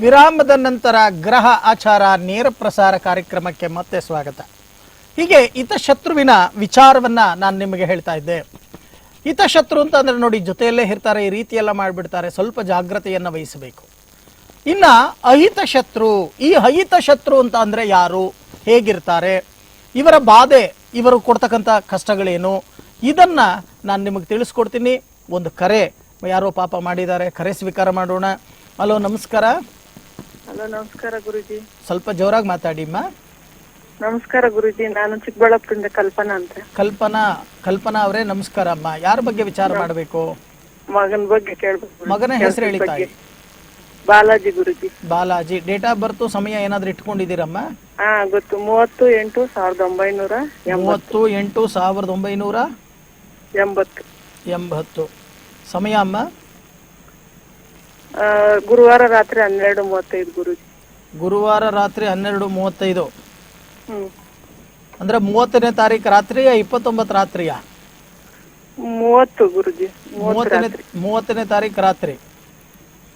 ವಿರಾಮದ ನಂತರ ಗ್ರಹ ಆಚಾರ ನೇರ ಪ್ರಸಾರ ಕಾರ್ಯಕ್ರಮಕ್ಕೆ ಮತ್ತೆ ಸ್ವಾಗತ. ಹೀಗೆ ಹಿತಶತ್ರುವಿನ ವಿಚಾರವನ್ನ ನಾನು ನಿಮಗೆ ಹೇಳ್ತಾ ಇದ್ದೆ. ಹಿತಶತ್ರು ಅಂತ ಅಂದ್ರೆ ನೋಡಿ, ಜೊತೆಯಲ್ಲೇ ಇರ್ತಾರೆ, ಈ ರೀತಿಯೆಲ್ಲ ಮಾಡಿಬಿಡ್ತಾರೆ, ಸ್ವಲ್ಪ ಜಾಗ್ರತೆಯನ್ನು ವಹಿಸಬೇಕು. ಇನ್ನ ಅಹಿತಶತ್ರು, ಈ ಅಹಿತಶತ್ರು ಅಂತ ಅಂದ್ರೆ ಯಾರು, ಹೇಗಿರ್ತಾರೆ, ಇವರ ಬಾಧೆ, ಇವರು ಕೊಡ್ತಕ್ಕಂಥ ಕಷ್ಟಗಳೇನು, ಇದನ್ನ ನಾನು ನಿಮಗೆ ತಿಳಿಸ್ಕೊಡ್ತೀನಿ. ಒಂದು ಕರೆ ಯಾರೋ ಪಾಪ ಮಾಡಿದ್ದಾರೆ, ಕರೆ ಸ್ವೀಕಾರ ಮಾಡೋಣ. ಹಲೋ, ನಮಸ್ಕಾರ. ಹಲೋ, ನಮಸ್ಕಾರ ಗುರುಜಿ. ಸ್ವಲ್ಪ ಜೋರಾಗಿ ಮಾತಾಡಿ ಅಮ್ಮ. ನಮಸ್ಕಾರ ಗುರುಜಿ, ನಾನು ಚಿಕ್ಕಬಳ್ಳಾಪುರದಿಂದ ಕಲ್ಪನಾ ಅಂತ. ಕಲ್ಪನಾ ಅವರೇ, ನಮಸ್ಕಾರ ಅಮ್ಮ. ಯಾರ ಬಗ್ಗೆ ವಿಚಾರ ಮಾಡಬೇಕು? ಮಗನ ಬಗ್ಗೆ ಕೇಳ್ಬೇಕು. ಮಗನ ಹೆಸರು ಹೇಳಿ ತಾಯಿ. ಬಾಲಾಜಿ ಗುರುಜಿ. ಬಾಲಾಜಿ. ಡೇಟ್ ಆಫ್ ಬರ್ತ್ ಸಮಯ ಏನಾದ್ರು ಇಟ್ಕೊಂಡಿದ್ದೀರಮ್ಮ? ಗೊತ್ತು. 30/8/1980. 30/8/1980. ಸಮಯ ಅಮ್ಮ? ಗುರುವಾರ ರಾತ್ರಿ 12:35 ಗುರುಜಿ. ಗುರುವಾರ ರಾತ್ರಿ 12:35. ಅಂದ್ರೆ 30ನೇ ತಾರೀಕು ರಾತ್ರಿಯ 29 ರಾತ್ರಿಯ? 30 ಗುರುಜಿ. 30ನೇ ತಾರೀಕು ರಾತ್ರಿ.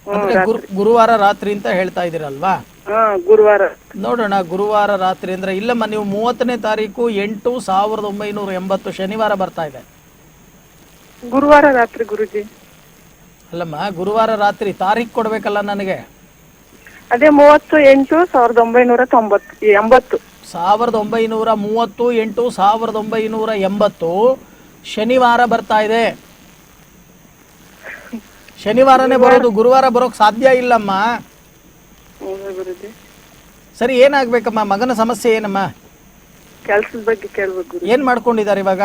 ಅಂದ್ರೆ ಗುರುವಾರ ರಾತ್ರಿ ಅಂತ ಹೇಳ್ತಾ ಇದೀರಲ್ವಾ? ಗುರುವಾರ. ನೋಡೋಣ, ಗುರುವಾರ ರಾತ್ರಿ ಅಂದ್ರೆ ಇಲ್ಲಮ್ಮ, ನೀವು 30ನೇ ತಾರೀಕು 8/1980 ಶನಿವಾರ ಬರ್ತಾ ಇದೆ. ಗುರುವಾರ ರಾತ್ರಿ ಗುರುಜಿ. ಅಲ್ಲಮ್ಮ, ಗುರುವಾರ ರಾತ್ರಿ ತಾರೀಖು ಕೊಡ್ಬೇಕಲ್ಲ ನನಗೆ. ಅದೇ 30/8/1980. 1930/8/1980 ಶನಿವಾರ ಬರ್ತಾ ಇದೆ. ಶನಿವಾರನೇ ಬರೋದು, ಗುರುವಾರ ಬರೋಕ್ ಸಾಧ್ಯ ಇಲ್ಲಮ್ಮ. ಸರಿ, ಏನಾಗ್ಬೇಕಮ್ಮ? ಮಗನ ಸಮಸ್ಯೆ ಏನಮ್ಮ? ಕೆಲ್ಸದ ಬಗ್ಗೆ ಕೇಳ್ಬೇಕು. ಏನ್ ಮಾಡ್ಕೊಂಡಿದ್ದಾರೆ ಇವಾಗ?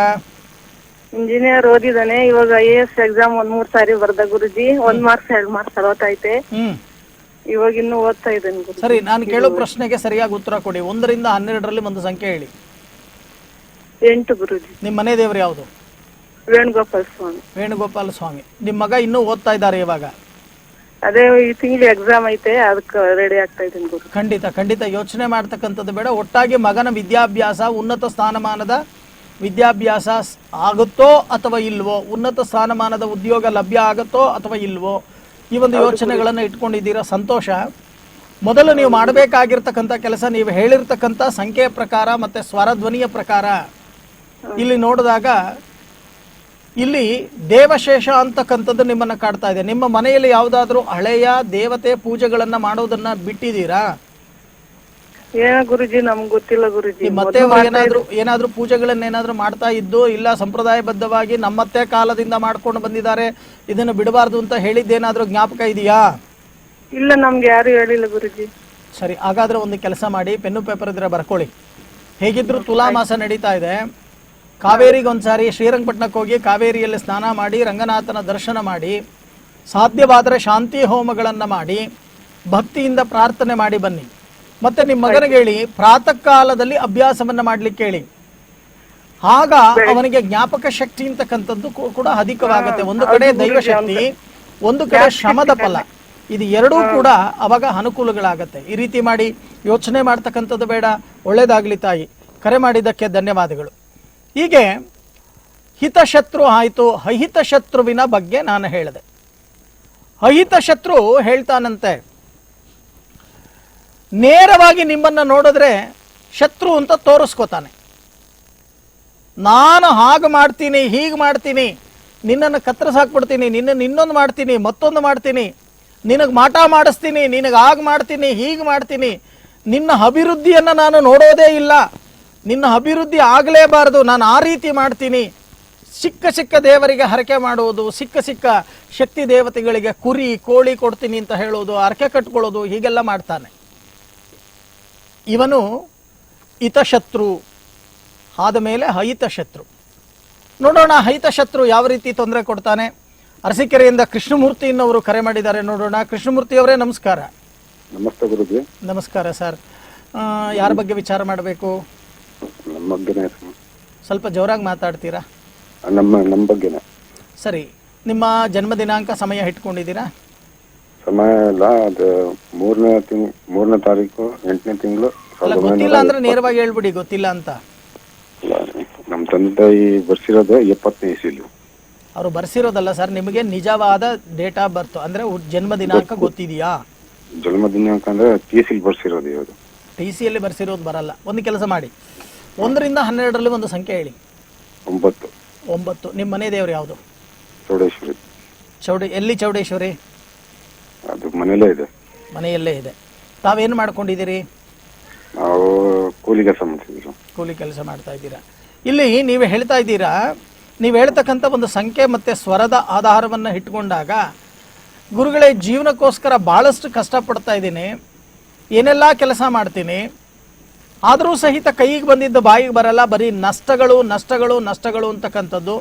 ಇಂಜಿನಿಯರ್ ಓದಿದಾನೆ. ಇವಾಗ IAS ಎಕ್ಸಾಮ್ 3 ಸಾರಿ ಬರ್ದ ಗುರುಜಿ. 1 ಮಾರ್ಕ್ಸ್ 2 ಮಾರ್ಕ್ಸ್ ಅರವತ್ತೈತೆ. ಇವಾಗ ಇನ್ನು ಓದ್ತಾ ಇದ್ದೇನೆ ಗುರುಜಿ. ಸರಿ, ನಾನು ಕೇಳೋ ಪ್ರಶ್ನೆಗೆ ಸರಿಯಾಗಿ ಉತ್ತರ ಕೊಡಿ. 1ರಿಂದ 12ರಲ್ಲಿ ಒಂದು ಸಂಖ್ಯೆ ಹೇಳಿ. 8 ಗುರುಜಿ. ನಿಮ್ಮ ಮನೆ ದೇವರು ಯಾವುದು? ವೇಣುಗೋಪಾಲ ಸ್ವಾಮಿ. ವೇಣುಗೋಪಾಲ ಸ್ವಾಮಿ. ನಿಮ್ಮ ಮಗ ಇನ್ನೂ ಓದ್ತಾ ಇದ್ದಾರೆ ಇವಾಗ? ಅದೇ ಈ ತಿಂಗಳು ಎಕ್ಸಾಮ್ ಐತೆ, ಅದಕ್ಕೆ ರೆಡಿ ಆಗ್ತಾ ಇದ್ದೀನಿ ಗುರು. ಖಂಡಿತ ಯೋಚನೆ ಮಾಡ್ತಕ್ಕಂಥದ್ದು ಬೇಡ. ಒಟ್ಟಾಗಿ ಮಗನ ವಿದ್ಯಾಭ್ಯಾಸ, ಉನ್ನತ ಸ್ಥಾನಮಾನದ ವಿದ್ಯಾಭ್ಯಾಸ ಆಗುತ್ತೋ ಅಥವಾ ಇಲ್ವೋ, ಉನ್ನತ ಸ್ಥಾನಮಾನದ ಉದ್ಯೋಗ ಲಭ್ಯ ಆಗುತ್ತೋ ಅಥವಾ ಇಲ್ವೋ, ಈ ಒಂದು ಯೋಚನೆಗಳನ್ನು ಇಟ್ಕೊಂಡಿದ್ದೀರಾ, ಸಂತೋಷ. ಮೊದಲು ನೀವು ಮಾಡಬೇಕಾಗಿರ್ತಕ್ಕಂಥ ಕೆಲಸ, ನೀವು ಹೇಳಿರ್ತಕ್ಕಂಥ ಸಂಖ್ಯೆಯ ಪ್ರಕಾರ ಮತ್ತೆ ಸ್ವರಧ್ವನಿಯ ಪ್ರಕಾರ ಇಲ್ಲಿ ನೋಡಿದಾಗ ಇಲ್ಲಿ ದೇವಶೇಷ ಅಂತಕ್ಕಂಥದ್ದು ನಿಮ್ಮನ್ನ ಕಾಡ್ತಾ ಇದೆ. ನಿಮ್ಮ ಮನೆಯಲ್ಲಿ ಯಾವುದಾದ್ರೂ ಹಳೆಯ ದೇವತೆ ಪೂಜೆಗಳನ್ನ ಮಾಡೋದನ್ನ ಬಿಟ್ಟಿದ್ದೀರಾ? ಗುರುಜಿ, ನಮ್ಗೆ ಗೊತ್ತಿಲ್ಲ ಗುರುಜಿ. ಮತ್ತೆ ಏನಾದ್ರೂ ಪೂಜೆಗಳನ್ನೇನಾದ್ರೂ ಮಾಡ್ತಾ ಇದ್ದು, ಇಲ್ಲ ಸಂಪ್ರದಾಯಬದ್ಧವಾಗಿ ನಮ್ಮತ್ತೆ ಕಾಲದಿಂದ ಮಾಡ್ಕೊಂಡು ಬಂದಿದ್ದಾರೆ, ಇದನ್ನು ಬಿಡಬಾರ್ದು ಅಂತ ಹೇಳಿದ್ದೇನಾದ್ರೂ ಜ್ಞಾಪಕ ಇದೆಯಾ? ಇಲ್ಲ, ನಮ್ಗೆ ಯಾರು ಹೇಳಿಲ್ಲ ಗುರುಜಿ. ಸರಿ, ಹಾಗಾದ್ರೆ ಒಂದು ಕೆಲಸ ಮಾಡಿ, ಪೆನ್ನು ಪೇಪರ್ ಇದ್ರೆ ಬರ್ಕೊಳ್ಳಿ. ಹೇಗಿದ್ರು ತುಲಾ ಮಾಸ ನಡೀತಾ ಇದೆ. ಕಾವೇರಿಗೆ ಒಂದ್ಸಾರಿ ಶ್ರೀರಂಗಪಟ್ಟಣಕ್ಕೆ ಹೋಗಿ ಕಾವೇರಿಯಲ್ಲಿ ಸ್ನಾನ ಮಾಡಿ, ರಂಗನಾಥನ ದರ್ಶನ ಮಾಡಿ, ಸಾಧ್ಯವಾದರೆ ಶಾಂತಿ ಹೋಮಗಳನ್ನ ಮಾಡಿ, ಭಕ್ತಿಯಿಂದ ಪ್ರಾರ್ಥನೆ ಮಾಡಿ ಬನ್ನಿ. ಮತ್ತೆ ನಿಮ್ಮ ಮಗನಿಗೆ ಹೇಳಿ, ಪ್ರಾತಃ ಕಾಲದಲ್ಲಿ ಅಭ್ಯಾಸವನ್ನ ಮಾಡ್ಲಿಕ್ಕೆ ಹೇಳಿ. ಆಗ ಅವನಿಗೆ ಜ್ಞಾಪಕ ಶಕ್ತಿ ಅಂತಕ್ಕಂಥದ್ದು ಕೂಡ ಅಧಿಕವಾಗುತ್ತೆ. ಒಂದು ಕಡೆ ದೈವಶಕ್ತಿ, ಒಂದು ಕಡೆ ಶ್ರಮದ ಫಲ, ಇದು ಎರಡೂ ಕೂಡ ಅವಾಗ ಅನುಕೂಲಗಳಾಗತ್ತೆ. ಈ ರೀತಿ ಮಾಡಿ ಯೋಚನೆ ಮಾಡ್ತಕ್ಕಂಥದ್ದು ಬೇಡ. ಒಳ್ಳೇದಾಗ್ಲಿ ತಾಯಿ. ಕರೆ ಮಾಡಿದ್ದಕ್ಕೆ ಧನ್ಯವಾದಗಳು. ಹೀಗೆ ಹಿತಶತ್ರು ಆಯಿತು. ಅಹಿತಶತ್ರುವಿನ ಬಗ್ಗೆ ನಾನು ಹೇಳಿದೆ. ಅಹಿತಶತ್ರು ಹೇಳ್ತಾನಂತೆ, ನೇರವಾಗಿ ನಿಮ್ಮನ್ನ ನೋಡಿದ್ರೆ ಶತ್ರು ಅಂತ ತೋರಿಸ್ಕೋತಾನೆ. ನಾನು ಹಾಗೆ ಮಾಡ್ತೀನಿ, ಹೀಗೆ ಮಾಡ್ತೀನಿ, ನಿನ್ನನ್ನು ಕತ್ತರಿಸಾಕ್ಬಿಡ್ತೀನಿ, ಇನ್ನೊಂದು ಮಾಡ್ತೀನಿ, ಮತ್ತೊಂದು ಮಾಡ್ತೀನಿ, ನಿನಗೆ ಮಾಟ ಮಾಡಿಸ್ತೀನಿ, ನಿನಗೆ ಹಾಗೆ ಮಾಡ್ತೀನಿ, ಹೀಗೆ ಮಾಡ್ತೀನಿ, ನಿನ್ನ ಅಭಿವೃದ್ಧಿಯನ್ನು ನಾನು ನೋಡೋದೇ ಇಲ್ಲ, ನಿನ್ನ ಅಭಿವೃದ್ಧಿ ಆಗಲೇಬಾರದು, ನಾನು ಆ ರೀತಿ ಮಾಡ್ತೀನಿ. ಸಿಕ್ಕ ದೇವರಿಗೆ ಹರಕೆ ಮಾಡುವುದು, ಸಿಕ್ಕ ಶಕ್ತಿ ದೇವತೆಗಳಿಗೆ ಕುರಿ ಕೋಳಿ ಕೊಡ್ತೀನಿ ಅಂತ ಹೇಳೋದು, ಹರಕೆ ಕಟ್ಕೊಳ್ಳೋದು, ಹೀಗೆಲ್ಲ ಮಾಡ್ತಾನೆ. ಇವನು ಹಿತಶತ್ರು. ಆದ ಮೇಲೆ ಅಹಿತಶತ್ರು. ನೋಡೋಣ ಅಹಿತಶತ್ರು ಯಾವ ರೀತಿ ತೊಂದರೆ ಕೊಡ್ತಾನೆ. ಅರಸೀಕೆರೆಯಿಂದ ಕೃಷ್ಣಮೂರ್ತಿ ಇನ್ನವರು ಕರೆ ಮಾಡಿದ್ದಾರೆ. ನೋಡೋಣ. ಕೃಷ್ಣಮೂರ್ತಿ ಅವರೇ, ನಮಸ್ಕಾರ. ನಮಸ್ತೆ ಗುರುಜಿ. ನಮಸ್ಕಾರ ಸರ್. ಯಾರ ಬಗ್ಗೆ ವಿಚಾರ ಮಾಡಬೇಕು? ನಮ್ಮ ಬಗ್ಗೆನೇ. ಸ್ವಲ್ಪ ಜೋರಾಗಿ ಮಾತಾಡ್ತೀರಾ? ನಮ್ಮ ಬಗ್ಗೆನೇ. ಸರಿ, ನಿಮ್ಮ ಜನ್ಮ ದಿನಾಂಕ ಸಮಯ ಇಟ್ಕೊಂಡಿದ್ದೀರಾ? ಸಮಯ ಇಲ್ಲ, ಅದು 3ನೇ ತಾರೀಕು 8ನೇ ತಿಂಗಳು. ಗೊತ್ತಿಲ್ಲ ಅಂದ್ರೆ ನೇರವಾಗಿ ಹೇಳ್ಬಿಡಿ, ಗೊತ್ತಿಲ್ಲ ಅಂತ. ನಮ್ಮ ತಂದೆ ತಾಯಿ ಬರ್ಸಿರೋದು 70ನೇ ಇಸ್ವಿಲಿ. ಅವರು ಬರ್ಸಿರೋದಲ್ಲ ಸರ್, ನಿಮಗೆ ನಿಜವಾದ ಡೇಟ್ ಆಫ್ ಬರ್ತ್ ಅಂದ್ರೆ ಜನ್ಮ ದಿನಾಂಕ ಗೊತ್ತಿದೆಯಾ? ಜನ್ಮ ದಿನಾಂಕ ಅಂದ್ರೆ TC ಬರ್ಸಿರೋದು ಇವಾಗ. TCಯಲ್ಲಿ ಬರ್ಸಿರೋದು ಬರಲ್ಲ. ಒಂದು ಕೆಲಸ ಮಾಡಿ, 1ರಿಂದ 12ರಲ್ಲಿ ಒಂದು ಸಂಖ್ಯೆ ಹೇಳಿ. 9. 9. ನಿಮ್ಮ ಮನೆ ದೇವರು ಯಾವುದು? ಚೌಡೇಶ್ವರಿ. ಎಲ್ಲಿ ಚೌಡೇಶ್ವರಿ? ಅದು ಮನೇಲೇ ಇದೆ. ಮನೆಯಲ್ಲೇ ಇದೆ. ತಾವೇನು ಮಾಡ್ಕೊಂಡಿದ್ದೀರಿ? ನಾವು ಕೂಲಿ ಕೆಲಸ ಮಾಡ್ತಿದ್ದೀವಿ. ಕೂಲಿ ಕೆಲಸ ಮಾಡ್ತಾ ಇದ್ದೀರಾ. ಇಲ್ಲಿ ನೀವು ಹೇಳ್ತಾ ಇದ್ದೀರಾ, ನೀವು ಹೇಳ್ತಕ್ಕಂಥ ಒಂದು ಸಂಖ್ಯೆ ಮತ್ತು ಸ್ವರದ ಆಧಾರವನ್ನು ಇಟ್ಕೊಂಡಾಗ, ಗುರುಗಳೇ ಜೀವನಕ್ಕೋಸ್ಕರ ಭಾಳಷ್ಟು ಕಷ್ಟಪಡ್ತಾ ಇದ್ದೀನಿ, ಏನೆಲ್ಲ ಕೆಲಸ ಮಾಡ್ತೀನಿ, ಆದರೂ ಸಹಿತ ಕೈಗೆ ಬಂದಿದ್ದು ಬಾಯಿಗೆ ಬರಲ್ಲ, ಬರೀ ನಷ್ಟಗಳು ನಷ್ಟಗಳು ನಷ್ಟಗಳು ಅಂತಕ್ಕಂಥದ್ದು.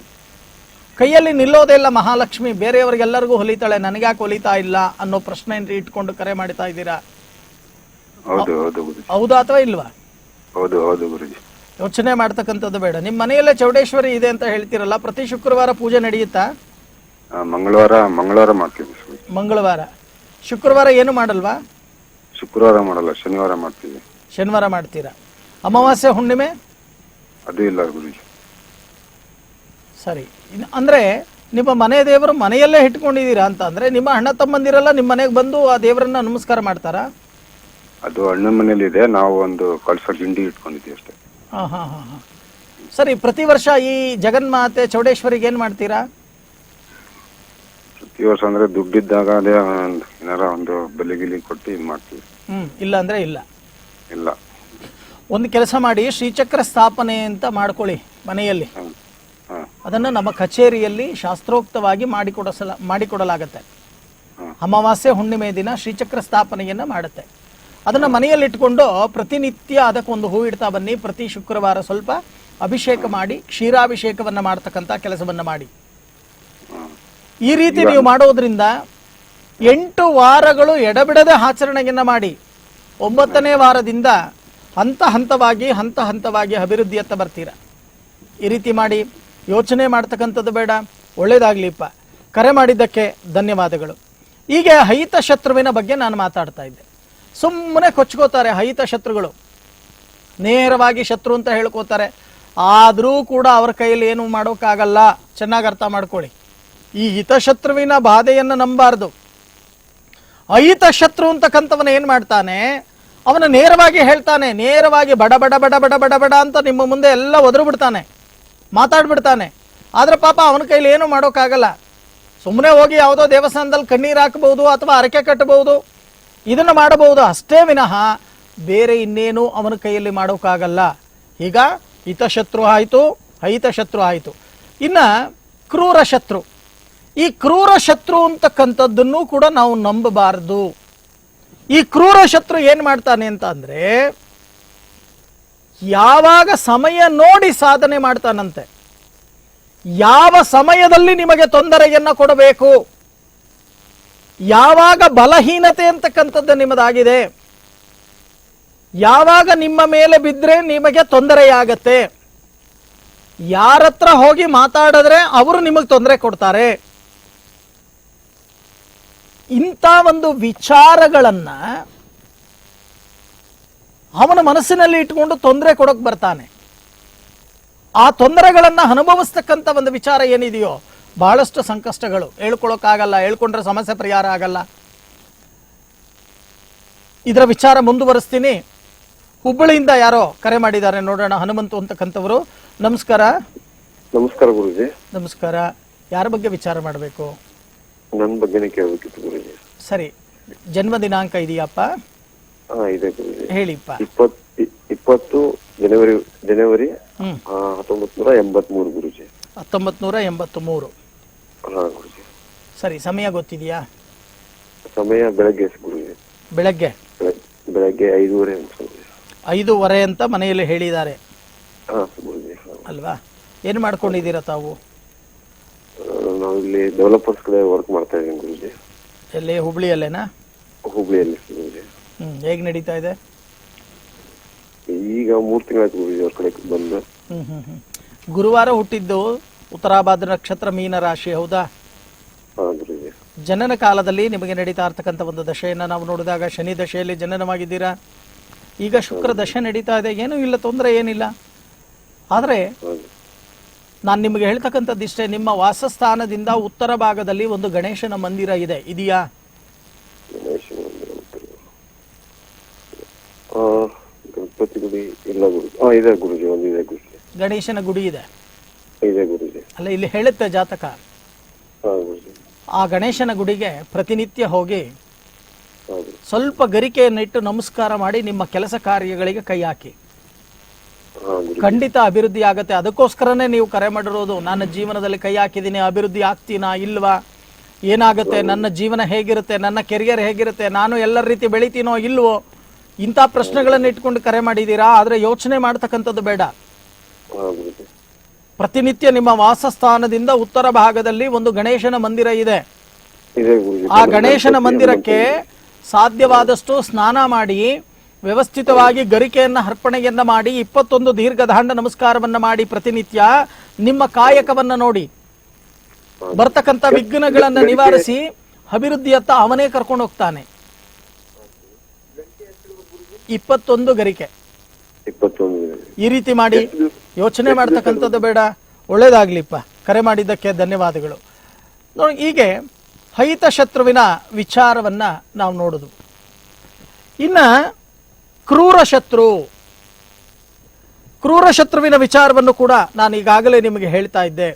ಕೈಯಲ್ಲಿ ನಿಲ್ಲೋದೇ ಇಲ್ಲ ಮಹಾಲಕ್ಷ್ಮಿ, ಬೇರೆಯವರಿಗೆಲ್ಲರಿಗೂ ಹೊಲಿತಾಳೆ, ನನಗ್ಯಾಕೆ ಹೊಲಿತಾ ಇಲ್ಲ ಅನ್ನೋ ಪ್ರಶ್ನೆಯನ್ನು ಇಟ್ಕೊಂಡು ಕರೆ ಮಾಡ್ತಾ ಇದ್ದೀರಾ. ಹೌದು ಹೌದು ಗುರುಜಿ. ಹೌದಾ ಅಥವಾ ಇಲ್ವಾ? ಹೌದು ಹೌದು ಗುರುಜಿ. ಯೋಚನೆ ಮಾಡ್ತಕ್ಕಂಥದ್ದು ಬೇಡ. ನಿಮ್ಮ ಮನೆಯಲ್ಲೇ ಚೌಡೇಶ್ವರಿ ಇದೆ ಅಂತ ಹೇಳ್ತೀರಲ್ಲ, ಪ್ರತಿ ಶುಕ್ರವಾರ ಪೂಜೆ ನಡೆಯುತ್ತಾ? ಮಂಗಳವಾರ ಮಾಡ್ತೀವಿ. ಮಂಗಳವಾರ. ಶುಕ್ರವಾರ ಏನು ಮಾಡಲ್ವಾ? ಶುಕ್ರವಾರ ಮಾಡಲ್ಲ, ಶನಿವಾರ ಮಾಡ್ತೀವಿ. ಶನಿವಾರ ಮಾಡ್ತೀರಾ. ಅಮಾವಾಸ್ಯೆ ಹುಣ್ಣಿಮೆ? ಅದು ಇಲ್ಲ ಗುರುಜಿ. ಸರಿ. ಅಂದರೆ ನಿಮ್ಮ ಮನೆ ದೇವರು ಮನೆಯಲ್ಲೇ ಇಟ್ಕೊಂಡಿದ್ದೀರಾ ಅಂತ ಅಂದರೆ, ನಿಮ್ಮ ಅಣ್ಣ ತಮ್ಮಂದಿರೆಲ್ಲ ನಿಮ್ಮ ಮನೆಗೆ ಬಂದು ಆ ದೇವರನ್ನ ನಮಸ್ಕಾರ ಮಾಡ್ತಾರಾ? ಅದು ಅಣ್ಣನ ಮನೇಲಿ ಇದೆ, ನಾವು ಒಂದು ಕಳಸ ಗಿಂಡಿ ಇಟ್ಕೊಂಡಿದ್ದೀವಿ ಅಷ್ಟೇ. ಹಾಂ ಹಾಂ ಹಾಂ ಹಾಂ. ಸರಿ. ಪ್ರತಿ ವರ್ಷ ಈ ಜಗನ್ಮಾತೆ ಚೌಡೇಶ್ವರಿಗೆ ಏನು ಮಾಡ್ತೀರಾ? ಪ್ರತಿ ವರ್ಷ ಅಂದ್ರೆ ದುಡ್ಡಿದ್ದಾಗ ಅದೇ ಏನಾರ ಒಂದು ಬೆಲೆಗಿಲಿ ಕೊಟ್ಟು ಇದು ಮಾಡ್ತೀವಿ. ಇಲ್ಲ ಅಂದರೆ ಇಲ್ಲ. ಇಲ್ಲ. ಒಂದು ಕೆಲಸ ಮಾಡಿ, ಶ್ರೀಚಕ್ರ ಸ್ಥಾಪನೆ ಅಂತ ಮಾಡ್ಕೊಳ್ಳಿ ಮನೆಯಲ್ಲಿ. ಅದನ್ನು ನಮ್ಮ ಕಚೇರಿಯಲ್ಲಿ ಶಾಸ್ತ್ರೋಕ್ತವಾಗಿ ಮಾಡಿಕೊಡಲಾಗತ್ತೆ. ಅಮಾವಾಸ್ಯೆ ಹುಣ್ಣಿಮೆ ದಿನ ಶ್ರೀಚಕ್ರ ಸ್ಥಾಪನೆಯನ್ನು ಮಾಡುತ್ತೆ. ಅದನ್ನು ಮನೆಯಲ್ಲಿ ಇಟ್ಕೊಂಡು ಪ್ರತಿನಿತ್ಯ ಅದಕ್ಕೊಂದು ಹೂ ಇಡ್ತಾ ಬನ್ನಿ. ಪ್ರತಿ ಶುಕ್ರವಾರ ಸ್ವಲ್ಪ ಅಭಿಷೇಕ ಮಾಡಿ, ಕ್ಷೀರಾಭಿಷೇಕವನ್ನು ಮಾಡ್ತಕ್ಕಂಥ ಕೆಲಸವನ್ನು ಮಾಡಿ. ಈ ರೀತಿ ನೀವು ಮಾಡೋದ್ರಿಂದ 8 ವಾರಗಳು ಎಡಬಿಡದೆ ಆಚರಣೆಯನ್ನು ಮಾಡಿ, 9ನೇ ವಾರದಿಂದ ಹಂತ ಹಂತವಾಗಿ ಅಭಿವೃದ್ಧಿಯತ್ತ ಬರ್ತೀರ. ಈ ರೀತಿ ಮಾಡಿ. ಯೋಚನೆ ಮಾಡ್ತಕ್ಕಂಥದ್ದು ಬೇಡ. ಒಳ್ಳೇದಾಗ್ಲಿಪ್ಪ. ಕರೆ ಮಾಡಿದ್ದಕ್ಕೆ ಧನ್ಯವಾದಗಳು. ಹೀಗೆ ಹೈತ ಶತ್ರುವಿನ ಬಗ್ಗೆ ನಾನು ಮಾತಾಡ್ತಾ ಇದ್ದೆ. ಸುಮ್ಮನೆ ಕೊಚ್ಕೋತಾರೆ ಹೈತ ಶತ್ರುಗಳು, ನೇರವಾಗಿ ಶತ್ರು ಅಂತ ಹೇಳ್ಕೋತಾರೆ. ಆದರೂ ಕೂಡ ಅವರ ಕೈಯಲ್ಲಿ ಏನು ಮಾಡೋಕ್ಕಾಗಲ್ಲ. ಚೆನ್ನಾಗಿ ಅರ್ಥ ಮಾಡ್ಕೊಳ್ಳಿ. ಈ ಹಿತಶತ್ರುವಿನ ಬಾಧೆಯನ್ನು ನಂಬಾರ್ದು. ಅಹಿತ ಶತ್ರು ಅಂತಕ್ಕಂಥವನ ಏನು ಮಾಡ್ತಾನೆ, ಅವನ ನೇರವಾಗಿ ಹೇಳ್ತಾನೆ, ನೇರವಾಗಿ ಬಡ ಬಡ ಬಡ ಬಡ ಬಡ ಬಡ ಅಂತ ನಿಮ್ಮ ಮುಂದೆ ಎಲ್ಲ ಒದರು ಬಿಡ್ತಾನೆ, ಮಾತಾಡ್ಬಿಡ್ತಾನೆ. ಆದರೆ ಪಾಪ ಅವನ ಕೈಲಿ ಏನು ಮಾಡೋಕ್ಕಾಗಲ್ಲ. ಸುಮ್ಮನೆ ಹೋಗಿ ಯಾವುದೋ ದೇವಸ್ಥಾನದಲ್ಲಿ ಕಣ್ಣೀರು ಹಾಕಬಹುದು ಅಥವಾ ಅರಕೆ ಕಟ್ಟಬಹುದು, ಇದನ್ನು ಮಾಡಬಹುದು ಅಷ್ಟೇ ವಿನಃ ಬೇರೆ ಇನ್ನೇನು ಅವನ ಕೈಯಲ್ಲಿ ಮಾಡೋಕ್ಕಾಗಲ್ಲ. ಈಗ ಹಿತಶತ್ರು ಆಯಿತು, ಅಹಿತ ಶತ್ರು ಆಯಿತು. ಇನ್ನು ಕ್ರೂರ ಶತ್ರು. ಈ ಕ್ರೂರ ಶತ್ರು ಅಂತಕ್ಕಂಥದ್ದನ್ನು ಕೂಡ ನಾವು ನಂಬಬಾರದು. ಈ ಕ್ರೂರ ಶತ್ರು ಏನು ಮಾಡ್ತಾನೆ ಅಂತ ಅಂದರೆ, ಯಾವಾಗ ಸಮಯ ನೋಡಿ ಸಾಧನೆ ಮಾಡ್ತಾನಂತೆ. ಯಾವ ಸಮಯದಲ್ಲಿ ನಿಮಗೆ ತೊಂದರೆಯನ್ನು ಕೊಡಬೇಕು, ಯಾವಾಗ ಬಲಹೀನತೆ ಅಂತಕ್ಕಂಥದ್ದು ನಿಮ್ಮದಾಗಿದೆ, ಯಾವಾಗ ನಿಮ್ಮ ಮೇಲೆ ಬಿದ್ದರೆ ನಿಮಗೆ ತೊಂದರೆಯಾಗತ್ತೆ, ಯಾರತ್ರ ಹೋಗಿ ಮಾತಾಡಿದ್ರೆ ಅವರು ನಿಮಗೆ ತೊಂದರೆ ಕೊಡ್ತಾರೆ, ಇಂಥ ಒಂದು ವಿಚಾರಗಳನ್ನ ಅವನ ಮನಸ್ಸಿನಲ್ಲಿ ಇಟ್ಕೊಂಡು ತೊಂದರೆ ಕೊಡೋಕೆ ಬರ್ತಾನೆ. ಆ ತೊಂದರೆಗಳನ್ನು ಅನುಭವಿಸ್ತಕ್ಕಂಥ ಒಂದು ವಿಚಾರ ಏನಿದೆಯೋ, ಬಹಳಷ್ಟು ಸಂಕಷ್ಟಗಳು. ಹೇಳ್ಕೊಳಕ್ಕಾಗಲ್ಲ, ಹೇಳ್ಕೊಂಡ್ರೆ ಸಮಸ್ಯೆ ಪರಿಹಾರ ಆಗಲ್ಲ. ಇದರ ವಿಚಾರ ಮುಂದುವರಿಸ್ತೀನಿ. ಹುಬ್ಬಳ್ಳಿಯಿಂದ ಯಾರೋ ಕರೆ ಮಾಡಿದ್ದಾರೆ, ನೋಡೋಣ. ಹನುಮಂತು ಅಂತಕ್ಕಂಥವರು. ನಮಸ್ಕಾರ. ನಮಸ್ಕಾರ ಗುರುಜಿ. ನಮಸ್ಕಾರ. ಯಾರ ಬಗ್ಗೆ ವಿಚಾರ ಮಾಡಬೇಕು? ನನ್ನ ಬಗ್ಗೆನೇ ಕೇಳಬೇಕಿತ್ತು ಗುರುಜಿ. ಸರಿ. ಜನ್ಮ ದಿನಾಂಕ ಇದೆಯಪ್ಪ? ಇದೆ ಗುರುಜಿ. ಹೇಳಿಪ್ಪ. 20 ಜನವರಿ 1983 ಗುರುಜಿ. 1983. ಗುರುಜಿ. ಸರಿ. ಸಮಯ ಗೊತ್ತಿದೆಯಾ? ಸಮಯ ಬೆಳಗ್ಗೆ ಗುರುಜಿ. ಬೆಳಗ್ಗೆ 5:30. 5:30 ಅಂತ ಮನೆಯಲ್ಲಿ ಹೇಳಿದ್ದಾರೆ ಗುರುಜಿ. ಅಲ್ವಾ? ಏನು ಮಾಡ್ಕೊಂಡಿದ್ದೀರಾ ತಾವು? ನಾವು ಇಲ್ಲಿ ಡೆವಲಪರ್ಸ್ ಕಡೆ ವರ್ಕ್ ಮಾಡ್ತಾ ಇದ್ದೀನಿ ಗುರುಜಿ. ಎಲ್ಲಿ? ಹುಬ್ಳಿಯಲ್ಲೇನಾ? ಹುಬ್ಳಿಯಲ್ಲಿ ಗುರುಜಿ. ಹೇಗೆ ನಡೀತಾ ಇದೆ? ಈಗ 3 ತಿಂಗಳಾಯ್ತು ಗುರುಜಿ ಅವ್ರ ಕಡೆ ಬಂದು. ಗುರುವಾರ ಹುಟ್ಟಿದ್ದು ಉತ್ತರಾಭಾದ್ರ ನಕ್ಷತ್ರ, ಮೀನ ರಾಶಿ, ಹೌದಾ? ಗುರುಜಿ. ಜನನ ಕಾಲದಲ್ಲಿ ನಿಮಗೆ ನಡೀತಾ ಇರ್ತಕ್ಕಂಥ ಒಂದು ದಶೆಯನ್ನು ನಾವು ನೋಡಿದಾಗ ಶನಿ ದಶೆಯಲ್ಲಿ ಜನನವಾಗಿದ್ದೀರಾ. ಈಗ ಶುಕ್ರ ದಶೆ ನಡೀತಾ ಇದೆ. ಏನೂ ಇಲ್ಲ, ತೊಂದರೆ ಏನಿಲ್ಲ. ಆದರೆ ನಾನು ನಿಮಗೆ ಹೇಳ್ತಕ್ಕಂಥದ್ದಿಷ್ಟೇ, ನಿಮ್ಮ ವಾಸಸ್ಥಾನದಿಂದ ಉತ್ತರ ಭಾಗದಲ್ಲಿ ಒಂದು ಗಣೇಶನ ಮಂದಿರ ಇದೆ, ಇದೆಯಾ? ಗುಡಿ ಇಲ್ಲ ಗುರುಜಿ. ಇದೆ ಗುರುಜಿ, ಒಂದಿದೆ ಗುರುಜಿ. ಗಣೇಶನ ಗುಡಿ ಇದೆ ಇದೆ ಗುರುಜಿ. ಅಲ್ಲ, ಇಲ್ಲಿ ಹೇಳುತ್ತೆ ಜಾತಕ. ಹಾ ಗುರುಜಿ. ಆ ಗಣೇಶನ ಗುಡಿಗೆ ಪ್ರತಿನಿತ್ಯ ಹೋಗಿ ಹೌದು. ಸ್ವಲ್ಪ ಗರಿಕೆಯನ್ನಿಟ್ಟು ನಮಸ್ಕಾರ ಮಾಡಿ ನಿಮ್ಮ ಕೆಲಸ ಕಾರ್ಯಗಳಿಗೆ ಕೈ ಹಾಕಿ. ಹಾ ಗುರುಜಿ. ಖಂಡಿತ ಅಭಿವೃದ್ಧಿ ಆಗತ್ತೆ. ಅದಕ್ಕೋಸ್ಕರನೇ ನೀವು ಕರೆ ಮಾಡಿರೋದು. ನನ್ನ ಜೀವನದಲ್ಲಿ ಕೈ ಹಾಕಿದ್ದೀನಿ, ಅಭಿವೃದ್ಧಿ ಆಗ್ತೀನಾ ಇಲ್ವಾ, ಏನಾಗುತ್ತೆ, ನನ್ನ ಜೀವನ ಹೇಗಿರುತ್ತೆ, ನನ್ನ ಕೆರಿಯರ್ ಹೇಗಿರುತ್ತೆ, ನಾನು ಎಲ್ಲರ ರೀತಿ ಬೆಳಿತೀನೋ ಇಲ್ವೋ, ಇಂಥ ಪ್ರಶ್ನೆಗಳನ್ನು ಇಟ್ಕೊಂಡು ಕರೆ ಮಾಡಿದ್ದೀರಾ. ಆದರೆ ಯೋಚನೆ ಮಾಡ್ತಕ್ಕಂಥದ್ದು ಬೇಡ. ಹಾ ಗುರುಜಿ. ಪ್ರತಿನಿತ್ಯ ನಿಮ್ಮ ವಾಸಸ್ಥಾನದಿಂದ ಉತ್ತರ ಭಾಗದಲ್ಲಿ ಒಂದು ಗಣೇಶನ ಮಂದಿರ ಇದೆ. ಇದೆ ಗುರುಜಿ. ಆ ಗಣೇಶನ ಮಂದಿರಕ್ಕೆ ಸಾಧ್ಯವಾದಷ್ಟು ಸ್ನಾನ ಮಾಡಿ ವ್ಯವಸ್ಥಿತವಾಗಿ ಗರಿಕೆಯನ್ನ ಅರ್ಪಣೆಯನ್ನ ಮಾಡಿ 21 ದೀರ್ಘದಾಂಡ ನಮಸ್ಕಾರವನ್ನ ಮಾಡಿ ಪ್ರತಿನಿತ್ಯ ನಿಮ್ಮ ಕಾಯಕವನ್ನ ನೋಡಿ ಬರ್ತಕ್ಕಂಥ ವಿಘ್ನಗಳನ್ನ ನಿವಾರಿಸಿ ಅಭಿವೃದ್ಧಿಯತ್ತ ಅವನೇ ಕರ್ಕೊಂಡು ಹೋಗ್ತಾನೆ. 21 ಗರಿಕೆ 21. ಈ ರೀತಿ ಮಾಡಿ. ಯೋಚನೆ ಮಾಡ್ತಕ್ಕಂಥದ್ದು ಬೇಡ. ಒಳ್ಳೇದಾಗ್ಲಿಪ್ಪ. ಕರೆ ಮಾಡಿದ್ದಕ್ಕೆ ಧನ್ಯವಾದಗಳು. ನೋಡಿ, ಹೀಗೆ ಹೈತಶತ್ರುವಿನ ವಿಚಾರವನ್ನ ನಾವು ನೋಡುದು. ಇನ್ನ ಕ್ರೂರ ಶತ್ರುವಿನ ವಿಚಾರವನ್ನು ಕೂಡ ನಾನು ಈಗಾಗಲೇ ನಿಮಗೆ ಹೇಳ್ತಾ ಇದ್ದೆ.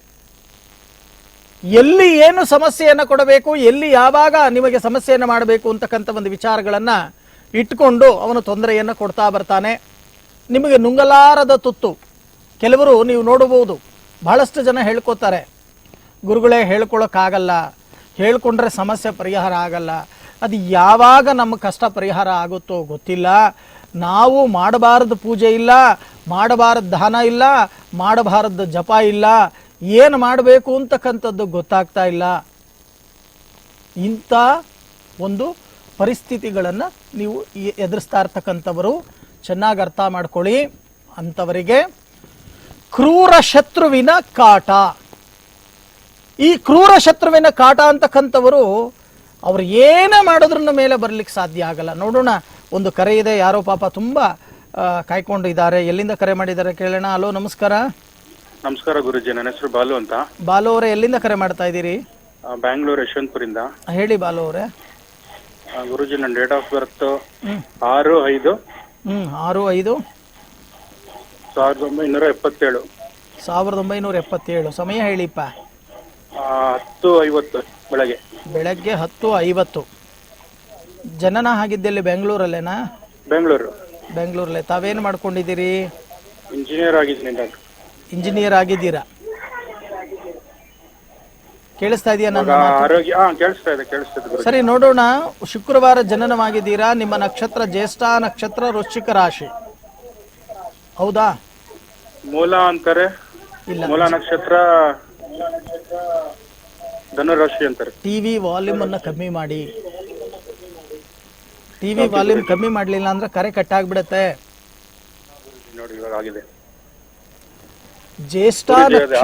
ಎಲ್ಲಿ ಏನು ಸಮಸ್ಯೆಯನ್ನು ಕೊಡಬೇಕು, ಎಲ್ಲಿ ಯಾವಾಗ ನಿಮಗೆ ಸಮಸ್ಯೆಯನ್ನು ಮಾಡಬೇಕು ಅಂತಕ್ಕಂಥ ಒಂದು ವಿಚಾರಗಳನ್ನ ಇಟ್ಕೊಂಡು ಅವನು ತೊಂದರೆಯನ್ನು ಕೊಡ್ತಾ ಬರ್ತಾನೆ. ನಿಮಗೆ ನುಂಗಲಾರದ ತುತ್ತು. ಕೆಲವರು ನೀವು ನೋಡಬಹುದು, ಬಹಳಷ್ಟು ಜನ ಹೇಳ್ಕೊತಾರೆ, ಗುರುಗಳೇ ಹೇಳ್ಕೊಳಕ್ಕಾಗಲ್ಲ, ಹೇಳ್ಕೊಂಡ್ರೆ ಸಮಸ್ಯೆ ಪರಿಹಾರ ಆಗಲ್ಲ. ಅದು ಯಾವಾಗ ನಮ್ಮ ಕಷ್ಟ ಪರಿಹಾರ ಆಗುತ್ತೋ ಗೊತ್ತಿಲ್ಲ. ನಾವು ಮಾಡಬಾರದು ಪೂಜೆ ಇಲ್ಲ, ಮಾಡಬಾರದು ದಾನ ಇಲ್ಲ, ಮಾಡಬಾರದು ಜಪ ಇಲ್ಲ, ಏನು ಮಾಡಬೇಕು ಅಂತಕ್ಕಂಥದ್ದು ಗೊತ್ತಾಗ್ತಾ ಇಲ್ಲ. ಇಂಥ ಒಂದು ಪರಿಸ್ಥಿತಿಗಳನ್ನು ನೀವು ಎದುರಿಸ್ತಾ ಇರ್ತಕ್ಕಂಥವರು ಚೆನ್ನಾಗಿ ಅರ್ಥ ಮಾಡ್ಕೊಳ್ಳಿ. ಅಂಥವರಿಗೆ ಕ್ರೂರ ಶತ್ರುವಿನ ಕಾಟ. ಈ ಕ್ರೂರ ಶತ್ರುವಿನ ಕಾಟ ಅಂತಕ್ಕಂಥವರು ಅವ್ರು ಏನೇ ಮಾಡೋದ್ರ ಮೇಲೆ ಬರ್ಲಿಕ್ಕೆ ಸಾಧ್ಯ ಆಗಲ್ಲ. ನೋಡೋಣ, ಒಂದು ಕರೆ ಇದೆ. ಯಾರೋ ಪಾಪ ತುಂಬಾ ಕಾಯ್ಕೊಂಡಿದ್ದಾರೆ. ಎಲ್ಲಿಂದ ಕರೆ ಮಾಡಿದ್ದಾರೆ ಕೇಳೋಣ. ಹಲೋ, ನಮಸ್ಕಾರ. ನಮಸ್ಕಾರ ಗುರುಜಿ, ನನ್ನ ಹೆಸರು ಬಾಲು ಅಂತ. ಬಾಲು ಅವರೇ, ಎಲ್ಲಿಂದ ಕರೆ ಮಾಡ್ತಾ ಇದ್ದೀರಿ? ಬ್ಯಾಂಗ್ಳೂರ್ ಯಶವಂತಪುರಿಂದ. ಹೇಳಿ ಬಾಲು ಅವರೇ. ಗುರುಜಿ, ನನ್ನ ಡೇಟ್ ಆಫ್ ಬರ್ತ್ 6/5/1977. 1977. ಸಮಯ ಹೇಳಿಪ್ಪ. 10:50 ಬೆಳಗ್ಗೆ. ಬೆಳಗ್ಗೆ 10:50. ಜನನ ಆಗಿದ್ದೆಲ್ಲಿ? ಬೆಂಗಳೂರಲ್ಲೇನಾ? ಬೆಂಗಳೂರಲ್ಲೇ. ತಾವೇನು ಮಾಡ್ಕೊಂಡಿದ್ದೀರಿ? ಇಂಜಿನಿಯರ್ ಆಗಿದ್ದೀನಿ ಡಾಕ್ಟರ್. ಇಂಜಿನಿಯರ್ ಆಗಿದ್ದೀರಾ? ಕೇಳಿಸ್ತಾ ಇದೆಯಾ ನನ್ನ ಆರೋಗ್ಯ? ಕೇಳಿಸ್ತಾ ಇದೆ ಗುರುಜಿ. ಸರಿ, ನೋಡೋಣ. ಶುಕ್ರವಾರ ಜನನವಾಗಿದ್ದೀರಾ. ನಿಮ್ಮ ನಕ್ಷತ್ರ ಜ್ಯೇಷ್ಠ ನಕ್ಷತ್ರ, ವೃಶ್ಚಿಕ ರಾಶಿ, ಹೌದಾ? ಮೂಲ ಅಂತಾರೆ. ಇಲ್ಲ, ಮೂಲ ನಕ್ಷತ್ರ ಧನುರಾಶಿ ಅಂತಾರೆ. ಟಿವಿ ವಾಲ್ಯೂಮ್ ಅನ್ನ ಕಮ್ಮಿ ಮಾಡಿ. ಟಿವಿ ವಾಲ್ಯೂಮ್ ಕಮ್ಮಿ ಮಾಡ್ಲಿಲ್ಲ ಅಂದ್ರೆ ಕರೆ ಕಟ್ ಆಗ್ಬಿಡತ್ತೆ. ನೋಡಿ, ಇವಾಗ ಆಗಿದೆ. ಜ್ಯೇಷ್ಠ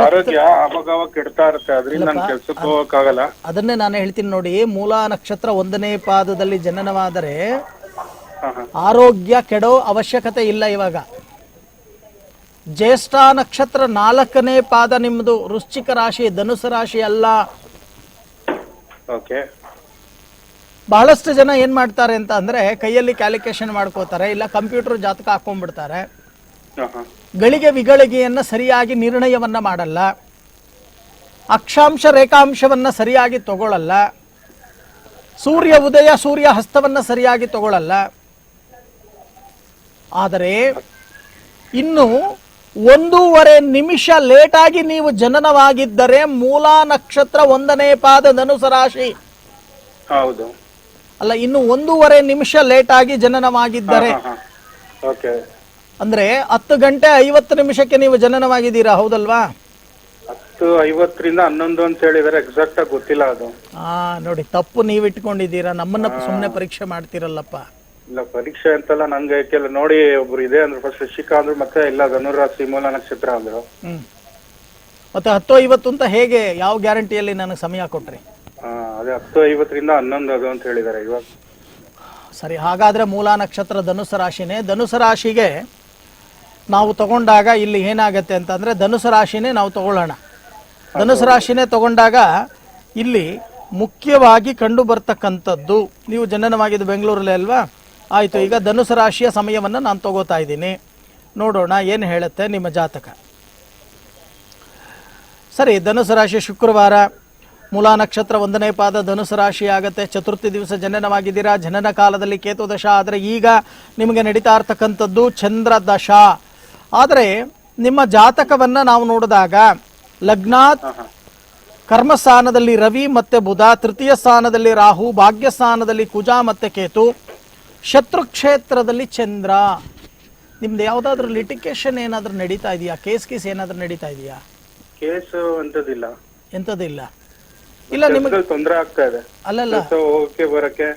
ಆರೋಗ್ಯ ಅವಾಗ ಕೆಡ್ತಾ ಇರುತ್ತೆ, ಅದರಿಂದ ನಾನು ಕೆಲ್ಸಕ್ಕೆ ಹೋಗಕ್ಕಾಗಲ್ಲ. ಅದನ್ನೇ ನಾನು ಹೇಳ್ತೀನಿ ನೋಡಿ. ಮೂಲ ನಕ್ಷತ್ರ 1ನೇ ಪಾದದಲ್ಲಿ ಜನನವಾದರೆ ಆರೋಗ್ಯ ಕೆಡೋ ಅವಶ್ಯಕತೆ ಇಲ್ಲ. ಇವಾಗ ಜ್ಯೇಷ್ಠ ನಕ್ಷತ್ರ 4ನೇ ಪಾದ ನಿಮ್ದು, ವೃಶ್ಚಿಕ ರಾಶಿ, ಧನುಸು ರಾಶಿ ಅಲ್ಲ. ಬಹಳಷ್ಟು ಜನ ಏನ್ ಮಾಡ್ತಾರೆ ಅಂತ ಅಂದ್ರೆ ಕೈಯಲ್ಲಿ ಕ್ಯಾಲ್ಕುಲೇಷನ್ ಮಾಡ್ಕೋತಾರೆ, ಇಲ್ಲ ಕಂಪ್ಯೂಟರ್ ಜಾತಕ ಹಾಕೊಂಡ್ಬಿಡ್ತಾರೆ. ಗಳಿಗೆ ವಿಗಳಿಗೆಯನ್ನ ಸರಿಯಾಗಿ ನಿರ್ಣಯವನ್ನ ಮಾಡಲ್ಲ, ಅಕ್ಷಾಂಶ ರೇಖಾಂಶವನ್ನ ಸರಿಯಾಗಿ ತಗೊಳ್ಳಲ್ಲ, ಸೂರ್ಯ ಉದಯ ಸೂರ್ಯ ಹಸ್ತವನ್ನ ಸರಿಯಾಗಿ ತಗೊಳ್ಳಲ್ಲ. ಆದರೆ ಇನ್ನು 1.5 ನಿಮಿಷ ಲೇಟಾಗಿ ನೀವು ಜನನವಾಗಿದ್ದರೆ ಮೂಲ ನಕ್ಷತ್ರ 1ನೇ ಪಾದ ಧನುಸು ರಾಶಿ. ಹೌದು. ಅಲ್ಲ, ಇನ್ನು 1.5 ನಿಮಿಷ ಲೇಟಾಗಿ ಜನನವಾಗಿದ್ದರೆ ಅಂದ್ರೆ 10:50 ನೀವು ಜನನವಾಗಿದ್ದೀರಾ, ಹೌದಲ್ವಾ? 10:50 11 ಅಂತ ಹೇಳಿದಾರೆ, ಎಕ್ಸಾಕ್ಟ್ ಆಗಿ ಗೊತ್ತಿಲ್ಲ ಅದು. ನೋಡಿ, ತಪ್ಪು ನೀವು ಇಟ್ಕೊಂಡಿದ್ದೀರಾ. ನಮ್ಮನ್ನ ಸುಮ್ಮನೆ ಪರೀಕ್ಷೆ ಮಾಡ್ತಿರಲ್ಲಪ್ಪ. ಇಲ್ಲ, ಪರೀಕ್ಷೆ ಅಂತಲ್ಲ, ನಂಗೆ ಕೆಲ ನೋಡಿ ಒಬ್ರು ಇದೆ ಅಂದ್ರೆ ಫಸ್ಟ್ ಋಷಿಕ ಅಂದ್ರು, ಮತ್ತೆ ಇಲ್ಲ ಧನುರಾಶಿ ಮೂಲ ನಕ್ಷತ್ರ ಅಂದ್ರು. ಮತ್ತೆ 10:50 ಅಂತ ಹೇಗೆ, ಯಾವ ಗ್ಯಾರಂಟಿಯಲ್ಲಿ ನನಗೆ ಸಮಯ ಕೊಟ್ರಿ? ಅದೇ 10:50 11 ಅದು ಅಂತ ಹೇಳಿದಾರೆ ಇವಾಗ. ಸರಿ, ಹಾಗಾದ್ರೆ ಮೂಲ ನಕ್ಷತ್ರ ಧನುಸು ರಾಶಿನೇ. ಧನುಸು ರಾಶಿಗೆ ನಾವು ತಗೊಂಡಾಗ ಇಲ್ಲಿ ಏನಾಗತ್ತೆ ಅಂತಂದ್ರೆ, ಧನುಸು ರಾಶಿನೇ ನಾವು ತಗೊಳ್ಳೋಣ. ಧನುಸು ರಾಶಿನೇ ತಗೊಂಡಾಗ ಇಲ್ಲಿ ಮುಖ್ಯವಾಗಿ ಕಂಡು ಬರ್ತಕ್ಕಂಥದ್ದು, ನೀವು ಜನನವಾಗಿದ್ದು ಬೆಂಗಳೂರಲ್ಲಿ ಅಲ್ವಾ? ಆಯಿತು, ಈಗ ಧನುಸು ರಾಶಿಯ ಸಮಯವನ್ನು ನಾನು ತಗೋತಾ ಇದ್ದೀನಿ. ನೋಡೋಣ ಏನು ಹೇಳುತ್ತೆ ನಿಮ್ಮ ಜಾತಕ. ಸರಿ, ಧನುಸು ರಾಶಿ ಶುಕ್ರವಾರ, ಮೂಲ ನಕ್ಷತ್ರ 1ನೇ ಪಾದ ಧನುಸು ರಾಶಿ ಆಗುತ್ತೆ. ಚತುರ್ಥಿ ದಿವಸ ಜನನವಾಗಿದ್ದೀರಾ. ಜನನ ಕಾಲದಲ್ಲಿ ಕೇತು ದಶ, ಆದರೆ ಈಗ ನಿಮಗೆ ನಡೀತಾ ಇರ್ತಕ್ಕಂಥದ್ದು ಚಂದ್ರ ದಶ. ಆದರೆ ನಿಮ್ಮ ಜಾತಕವನ್ನು ನಾವು ನೋಡಿದಾಗ ಲಗ್ನಾತ್ ಕರ್ಮಸ್ಥಾನದಲ್ಲಿ ರವಿ ಮತ್ತು ಬುಧ, ತೃತೀಯ ಸ್ಥಾನದಲ್ಲಿ ರಾಹು, ಭಾಗ್ಯ ಸ್ಥಾನದಲ್ಲಿ ಕುಜ ಮತ್ತು ಕೇತು, ಶತ್ರುಕ್ಷೇತ್ರದಲ್ಲಿ ಚಂದ್ರ. ನಿಮ್ದು ಯಾವುದಾದ್ರೂ ಲಿಟಿಗೇಷನ್ ಏನಾದರೂ ನಡೀತಾ ಇದೆಯಾ? ಕೇಸ್ ಏನಾದರೂ ನಡೀತಾ ಇದೆಯಾ? ಕೇಸು ಅಂತದಿಲ್ಲ. ಎಂಥದಿಲ್ಲ. ಇಲ್ಲ, ನಿಮಗೆ ತೊಂದರೆ ಆಗ್ತಾ ಇದೆ. ಅಲ್ಲಲ್ಲ, ಹೋಗಕ್ಕೆ ಬರಕ್ಕೆ,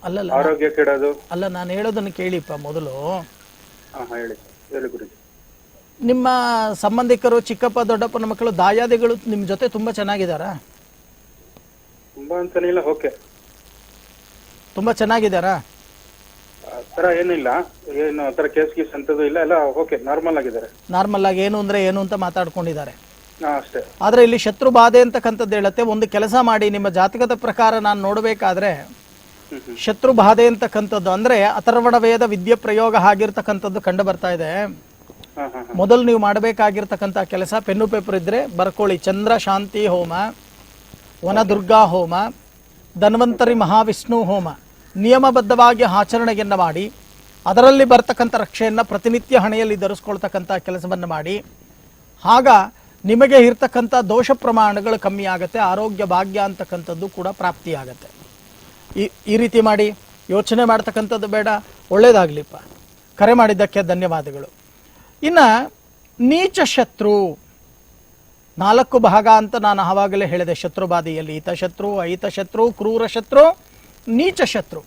ಅಲ್ಲಲ್ಲ, ಆರೋಗ್ಯ ಕೆಡೋದು. ಅಲ್ಲ, ನಾನು ಹೇಳೋದನ್ನು ಕೇಳಿಪ್ಪ ಮೊದಲು. ಹೇಳಿ ಗುರುಜಿ. ನಿಮ್ಮ ಸಂಬಂಧಿಕರು, ಚಿಕ್ಕಪ್ಪ ದೊಡ್ಡಪ್ಪನ ಮಕ್ಕಳು, ದಾಯಾದಿಗಳು ನಿಮ್ಮ ಜೊತೆ ತುಂಬ ಚೆನ್ನಾಗಿದ್ದಾರಾ? ತುಂಬಾ ಅಂತಾನಿಲ್ಲ, ಓಕೆ. ತುಂಬ ಚೆನ್ನಾಗಿದ್ದಾರಾ? ಆತರ ಏನಿಲ್ಲ, ಏನು ಆತರ ಕೇಸ್ ಅಂತದ್ದು ಇಲ್ಲ, ಎಲ್ಲ ಓಕೆ, ನಾರ್ಮಲ್ ಆಗಿದ್ದಾರೆ. ನಾರ್ಮಲ್ ಆಗಿ ಏನು ಅಂದರೆ ಏನು ಅಂತ ಮಾತಾಡ್ಕೊಂಡಿದ್ದಾರೆ ಅಷ್ಟೇ. ಆದರೆ ಇಲ್ಲಿ ಶತ್ರು ಬಾಧೆ ಅಂತಕ್ಕಂಥದ್ದು ಹೇಳುತ್ತೆ. ಒಂದು ಕೆಲಸ ಮಾಡಿ, ನಿಮ್ಮ ಜಾತಕದ ಪ್ರಕಾರ ನಾನು ನೋಡಬೇಕಾದ್ರೆ ಶತ್ರು ಬಾಧೆ ಅಂತಕ್ಕಂಥದ್ದು ಅಂದರೆ ಅಥರ್ವಣ ವೇದ ವಿದ್ಯೆ ಪ್ರಯೋಗ ಆಗಿರ್ತಕ್ಕಂಥದ್ದು ಕಂಡು ಬರ್ತಾ ಇದೆ. ಮೊದಲು ನೀವು ಮಾಡಬೇಕಾಗಿರ್ತಕ್ಕಂಥ ಕೆಲಸ, ಪೆನ್ನು ಪೇಪರ್ ಇದ್ದರೆ ಬರ್ಕೊಳ್ಳಿ. ಚಂದ್ರ ಶಾಂತಿ ಹೋಮ, ವನದುರ್ಗಾ ಹೋಮ, ಧನ್ವಂತರಿ ಮಹಾವಿಷ್ಣು ಹೋಮ ನಿಯಮಬದ್ಧವಾಗಿ ಆಚರಣೆಯನ್ನು ಮಾಡಿ, ಅದರಲ್ಲಿ ಬರ್ತಕ್ಕಂಥ ರಕ್ಷೆಯನ್ನು ಪ್ರತಿನಿತ್ಯ ಹಣೆಯಲ್ಲಿ ಧರಿಸ್ಕೊಳ್ತಕ್ಕಂಥ ಕೆಲಸವನ್ನು ಮಾಡಿ. ಆಗ ನಿಮಗೆ ಇರ್ತಕ್ಕಂಥ ದೋಷ ಪ್ರಮಾಣಗಳು ಕಮ್ಮಿ ಆಗುತ್ತೆ, ಆರೋಗ್ಯ ಭಾಗ್ಯ ಅಂತಕ್ಕಂಥದ್ದು ಕೂಡ ಪ್ರಾಪ್ತಿಯಾಗತ್ತೆ. ಈ ರೀತಿ ಮಾಡಿ, ಯೋಚನೆ ಮಾಡ್ತಕ್ಕಂಥದ್ದು ಬೇಡ. ಒಳ್ಳೇದಾಗಲಿಪ್ಪ. ಕರೆ ಮಾಡಿದ್ದಕ್ಕೆ ಧನ್ಯವಾದಗಳು. ಇನ್ನು ನೀಚ ಶತ್ರು 4 ಭಾಗ ಅಂತ ನಾನು ಆವಾಗಲೇ ಹೇಳಿದೆ ಶತ್ರುಬಾಧೆಯಲ್ಲಿ. ಹಿತಶತ್ರು, ಅಹಿತಶತ್ರು, ಕ್ರೂರ ಶತ್ರು, ನೀಚ ಶತ್ರು.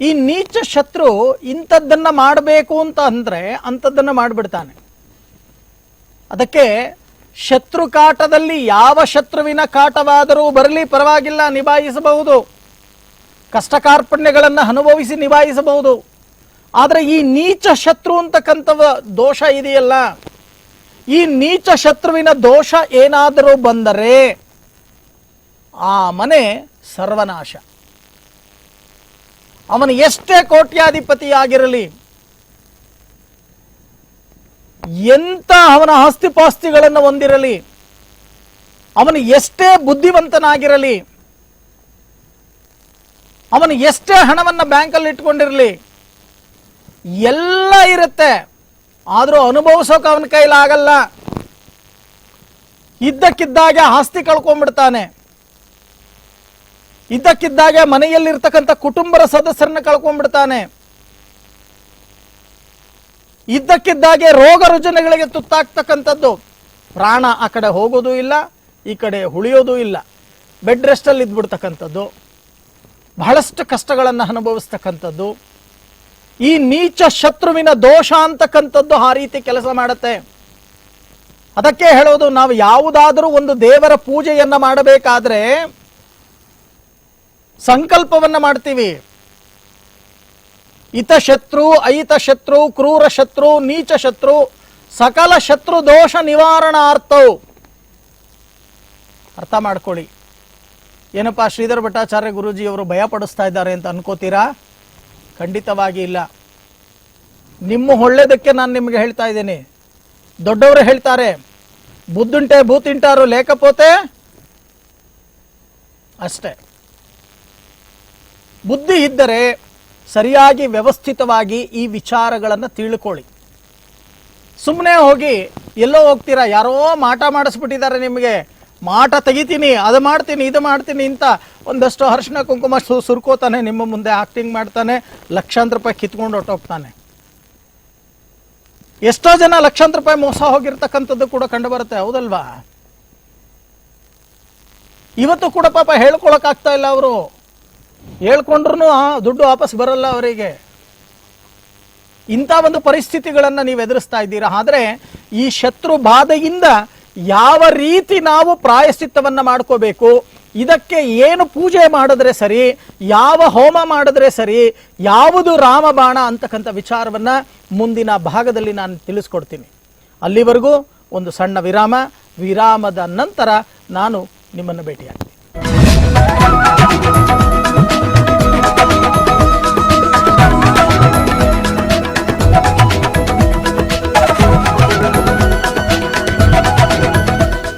ಈ ನೀಚ ಶತ್ರು ಇಂಥದ್ದನ್ನು ಮಾಡಬೇಕು ಅಂತ ಅಂದರೆ ಅಂಥದ್ದನ್ನು ಮಾಡಿಬಿಡ್ತಾನೆ. ಅದಕ್ಕೆ ಶತ್ರು ಕಾಟದಲ್ಲಿ ಯಾವ ಶತ್ರುವಿನ ಕಾಟವಾದರೂ ಬರಲಿ ಪರವಾಗಿಲ್ಲ, ನಿಭಾಯಿಸಬಹುದು. ಕಷ್ಟ ಕಾರ್ಪಣ್ಯಗಳನ್ನು ಅನುಭವಿಸಿ ನಿಭಾಯಿಸಬಹುದು. ಆದರೆ ಈ ನೀಚ ಶತ್ರು ಅಂತಕ್ಕಂಥ ದೋಷ ಇದೆಯಲ್ಲ, ಈ ನೀಚ ಶತ್ರುವಿನ ದೋಷ ಏನಾದರೂ ಬಂದರೆ ಆ ಮನೆ ಸರ್ವನಾಶ. ಅವನು ಎಷ್ಟೇ ಕೋಟ್ಯಾಧಿಪತಿಯಾಗಿರಲಿ, ಎಂತ ಅವನ ಆಸ್ತಿಪಾಸ್ತಿಗಳನ್ನು ಹೊಂದಿರಲಿ, ಅವನು ಎಷ್ಟೇ ಬುದ್ಧಿವಂತನಾಗಿರಲಿ, ಅವನು ಎಷ್ಟೇ ಹಣವನ್ನು ಬ್ಯಾಂಕಲ್ಲಿ ಇಟ್ಕೊಂಡಿರಲಿ, ಎಲ್ಲ ಇರುತ್ತೆ. ಆದರೂ ಅನುಭವಿಸೋಕೆ ಅವನ ಕೈಲಾಗಲ್ಲ. ಇದ್ದಕ್ಕಿದ್ದಾಗೆ ಆಸ್ತಿ ಕಳ್ಕೊಂಡ್ಬಿಡ್ತಾನೆ. ಇದ್ದಕ್ಕಿದ್ದಾಗೆ ಮನೆಯಲ್ಲಿರ್ತಕ್ಕಂಥ ಕುಟುಂಬದ ಸದಸ್ಯರನ್ನ ಕಳ್ಕೊಂಡ್ಬಿಡ್ತಾನೆ. ಇದ್ದಕ್ಕಿದ್ದಾಗೆ ರೋಗ ರುಜಿನಗಳಿಗೆ ತುತ್ತಾಗ್ತಕ್ಕಂಥದ್ದು. ಪ್ರಾಣ ಆ ಕಡೆ ಹೋಗೋದು ಇಲ್ಲ, ಈ ಕಡೆ ಉಳಿಯೋದು ಇಲ್ಲ. ಬೆಡ್ ರೆಸ್ಟಲ್ಲಿ ಇದ್ಬಿಡ್ತಕ್ಕಂಥದ್ದು, ಬಹಳಷ್ಟು ಕಷ್ಟಗಳನ್ನು ಅನುಭವಿಸ್ತಕ್ಕಂಥದ್ದು. ಈ ನೀಚ ಶತ್ರುವಿನ ದೋಷ ಅಂತಕ್ಕಂಥದ್ದು ಆ ರೀತಿ ಕೆಲಸ ಮಾಡುತ್ತೆ. ಅದಕ್ಕೆ ಹೇಳೋದು, ನಾವು ಯಾವುದಾದರೂ ಒಂದು ದೇವರ ಪೂಜೆಯನ್ನು ಮಾಡಬೇಕಾದ್ರೆ ಸಂಕಲ್ಪವನ್ನು ಮಾಡ್ತೀವಿ. ಹಿತಶತ್ರು, ಅಹಿತಶತ್ರು, ಕ್ರೂರ ಶತ್ರು, ನೀಚ ಶತ್ರು, ಸಕಲ ಶತ್ರು ದೋಷ ನಿವಾರಣಾರ್ಥವು. ಅರ್ಥ ಮಾಡ್ಕೊಳ್ಳಿ. ಏನಪ್ಪ ಶ್ರೀಧರ್ ಭಟ್ಟಾಚಾರ್ಯ ಗುರೂಜಿಯವರು ಭಯ ಪಡಿಸ್ತಾ ಇದ್ದಾರೆ ಅಂತ ಅನ್ಕೋತೀರಾ? ಖಂಡಿತವಾಗಿ ಇಲ್ಲ. ನಿಮ್ಮ ಒಳ್ಳೆಯದಕ್ಕೆ ನಾನು ನಿಮಗೆ ಹೇಳ್ತಾ ಇದ್ದೀನಿ. ದೊಡ್ಡವರು ಹೇಳ್ತಾರೆ, ಬುದ್ಧುಂಟೆ ಭೂತಿಂಟಾರು ಲೇಖಪೋತೆ ಅಷ್ಟೇ. ಬುದ್ಧಿ ಇದ್ದರೆ ಸರಿಯಾಗಿ ವ್ಯವಸ್ಥಿತವಾಗಿ ಈ ವಿಚಾರಗಳನ್ನು ತಿಳ್ಕೊಳ್ಳಿ. ಸುಮ್ಮನೆ ಹೋಗಿ ಎಲ್ಲೋ ಹೋಗ್ತೀರಾ, ಯಾರೋ ಮಾಟ ಮಾಡಿಸ್ಬಿಟ್ಟಿದ್ದಾರೆ ನಿಮಗೆ, ಮಾಟ ತೆಗಿತೀನಿ, ಅದು ಮಾಡ್ತೀನಿ, ಇದು ಮಾಡ್ತೀನಿ ಅಂತ ಒಂದಷ್ಟು ಅರಿಶಿನ ಕುಂಕುಮ ಸುರ್ಕೋತಾನೆ, ನಿಮ್ಮ ಮುಂದೆ ಆಕ್ಟಿಂಗ್ ಮಾಡ್ತಾನೆ, ಲಕ್ಷಾಂತರ ರೂಪಾಯಿ ಕಿತ್ಕೊಂಡು ಹೊಟ್ಟೋಗ್ತಾನೆ. ಎಷ್ಟೋ ಜನ ಲಕ್ಷಾಂತರ ರೂಪಾಯಿ ಮೋಸ ಹೋಗಿರ್ತಕ್ಕಂಥದ್ದು ಕೂಡ ಕಂಡು ಬರುತ್ತೆ, ಹೌದಲ್ವಾ? ಇವತ್ತು ಕೂಡ ಪಾಪ ಹೇಳ್ಕೊಳಕ್ಕಾಗ್ತಾ ಇಲ್ಲ. ಅವರು ಹೇಳ್ಕೊಂಡ್ರು ದುಡ್ಡು ವಾಪಸ್ ಬರಲ್ಲ ಅವರಿಗೆ. ಇಂಥ ಒಂದು ಪರಿಸ್ಥಿತಿಗಳನ್ನು ನೀವು ಎದುರಿಸ್ತಾ ಇದ್ದೀರಾ. ಆದರೆ ಈ ಶತ್ರು ಬಾಧೆಯಿಂದ ಯಾವ ರೀತಿ ನಾವು ಪ್ರಾಯಶ್ಚಿತ್ತವನ್ನು ಮಾಡ್ಕೋಬೇಕು, ಇದಕ್ಕೆ ಏನು ಪೂಜೆ ಮಾಡಿದ್ರೆ ಸರಿ, ಯಾವ ಹೋಮ ಮಾಡಿದ್ರೆ ಸರಿ, ಯಾವುದು ರಾಮಬಾಣ ಅಂತಕ್ಕಂಥ ವಿಚಾರವನ್ನು ಮುಂದಿನ ಭಾಗದಲ್ಲಿ ನಾನು ತಿಳಿಸ್ಕೊಡ್ತೀನಿ. ಅಲ್ಲಿವರೆಗೂ ಒಂದು ಸಣ್ಣ ವಿರಾಮ. ವಿರಾಮದ ನಂತರ ನಾನು ನಿಮ್ಮನ್ನು ಭೇಟಿಯಾಗ್ತೀನಿ.